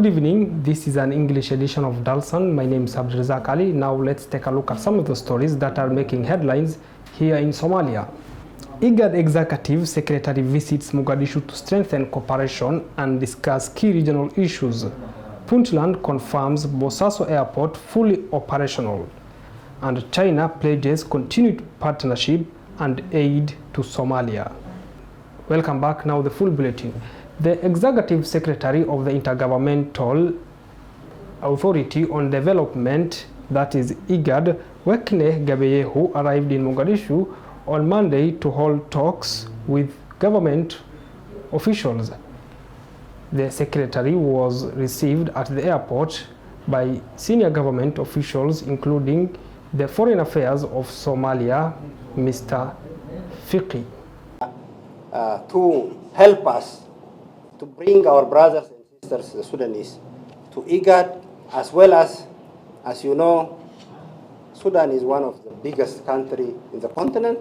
Good evening, this is an English edition of Dalsan. My name is Abdulrazak Ali. Now let's take a look at some of the stories that are making headlines here in Somalia. IGAD Executive Secretary visits Mogadishu to strengthen cooperation and discuss key regional issues. Puntland confirms Bosaso Airport fully operational. And China pledges continued partnership and aid to Somalia. Welcome back. Now the full bulletin. The Executive Secretary of the Intergovernmental Authority on Development, that is IGAD, Wekne Gabeyehu, arrived in Mogadishu on Monday to hold talks with government officials. The secretary was received at the airport by senior government officials, including the Foreign Affairs of Somalia, Mr. Fiqi. To help us to bring our brothers and sisters, the Sudanese, to IGAD, as well as you know, Sudan is one of the biggest countries in the continent,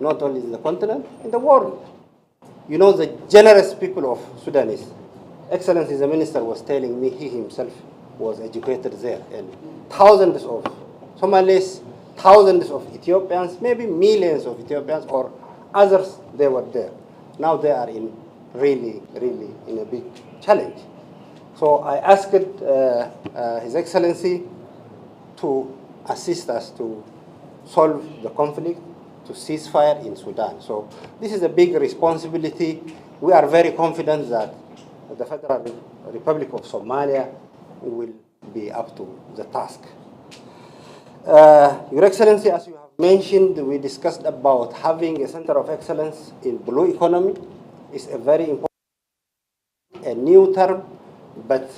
not only in the continent, in the world. You know, the generous people of Sudanese. Excellency, the minister was telling me he himself was educated there, and thousands of Somalis, thousands of Ethiopians, maybe millions of Ethiopians or others, they were there. Now they are in really in a big challenge. So I asked His Excellency to assist us to solve the conflict, to cease fire in Sudan. So this is a big responsibility. We are very confident that the Federal Republic of Somalia will be up to the task. Your Excellency, as you have mentioned, we discussed about having a center of excellence in blue economy. Is a very important, a new term, but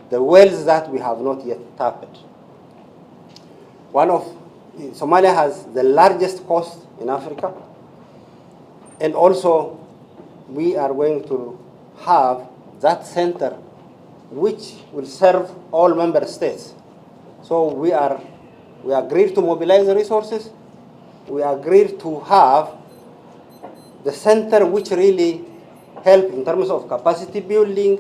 the wells that we have not yet tapped. Somalia has the largest coast in Africa, and also we are going to have that center which will serve all member states. So we agreed to mobilize the resources. We agreed to have the center which really help in terms of capacity building,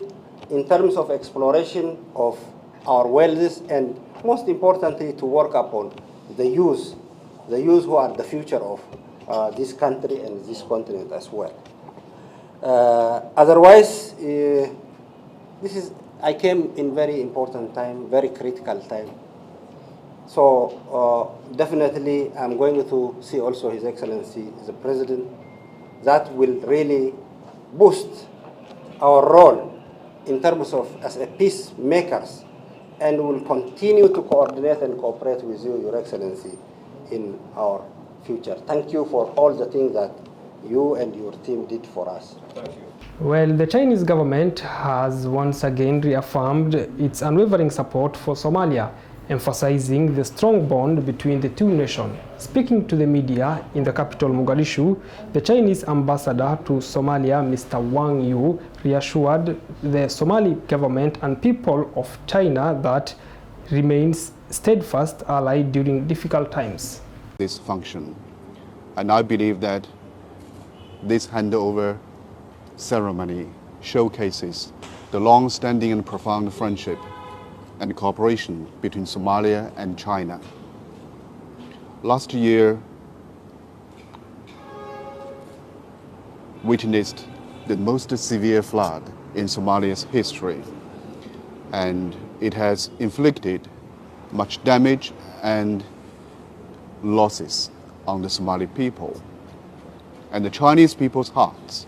in terms of exploration of our wells, and most importantly to work upon the youth who are the future of this country and this continent as well. Otherwise, I came in very important time, very critical time. So definitely I'm going to see also His Excellency the President. That will really boost our role in terms of as a peacemakers, and will continue to coordinate and cooperate with you, Your Excellency, in our future. Thank you for all the things that you and your team did for us. Thank you. Well, the Chinese government has once again reaffirmed its unwavering support for Somalia, emphasizing the strong bond between the two nations. Speaking to the media in the capital Mogadishu, the Chinese ambassador to Somalia, Mr. Wang Yu, reassured the Somali government and people of China that remains steadfast ally during difficult times. This function, and I believe that this handover ceremony showcases the long-standing and profound friendship and cooperation between Somalia and China. Last year witnessed the most severe flood in Somalia's history, and it has inflicted much damage and losses on the Somali people. And the Chinese people's hearts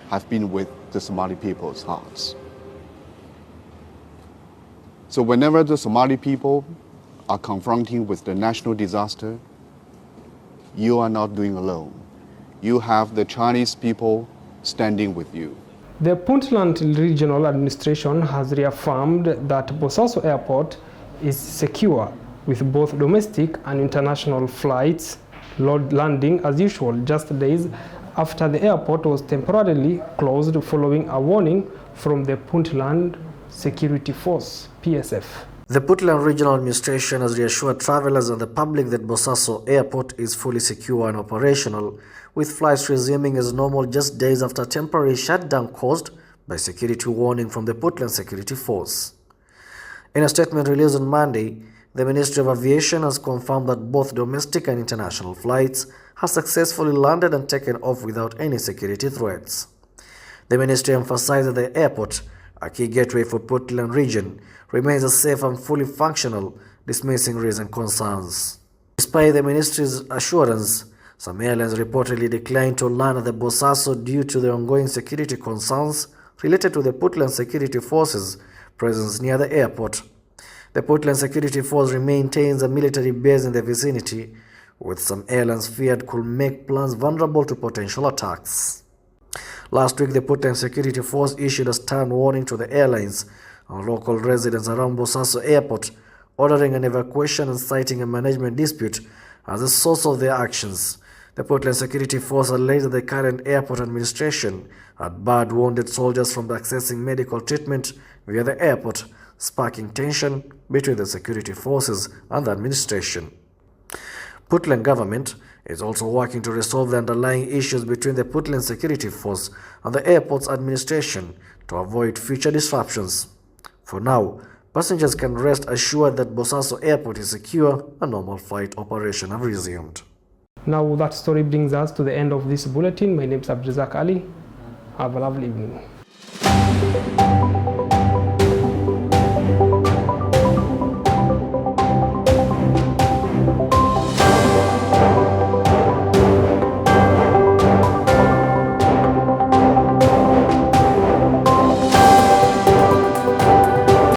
have been with the Somali people's hearts. So whenever the Somali people are confronting with the national disaster, you are not doing alone. You have the Chinese people standing with you. The Puntland Regional Administration has reaffirmed that Bosaso Airport is secure, with both domestic and international flights landing as usual, just days after the airport was temporarily closed following a warning from the Puntland Security Force, PSF. The Puntland Regional Administration has reassured travelers and the public that Bosaso Airport is fully secure and operational, with flights resuming as normal just days after temporary shutdown caused by security warning from the Puntland Security Force. In a statement released on Monday, the Ministry of Aviation has confirmed that both domestic and international flights have successfully landed and taken off without any security threats. The ministry emphasized that the airport, a key gateway for Puntland region, remains safe and fully functional, dismissing recent concerns. Despite the ministry's assurance, some airlines reportedly declined to land at the Bosaso due to the ongoing security concerns related to the Puntland Security Force's presence near the airport. The Puntland Security Force maintains a military base in the vicinity, which some airlines feared could make plans vulnerable to potential attacks. Last week, the Puntland Security Force issued a stern warning to the airlines and local residents around Bosaso Airport, ordering an evacuation and citing a management dispute as the source of their actions. The Puntland Security Force alleged that the current airport administration had barred wounded soldiers from accessing medical treatment via the airport, sparking tension between the security forces and the administration. Puntland government is also working to resolve the underlying issues between the Puntland Security Force and the airport's administration to avoid future disruptions. For now, passengers can rest assured that Bosaso Airport is secure and normal flight operation have resumed. Now that story brings us to the end of this bulletin. My name is Abdirazak Ali. Have a lovely evening.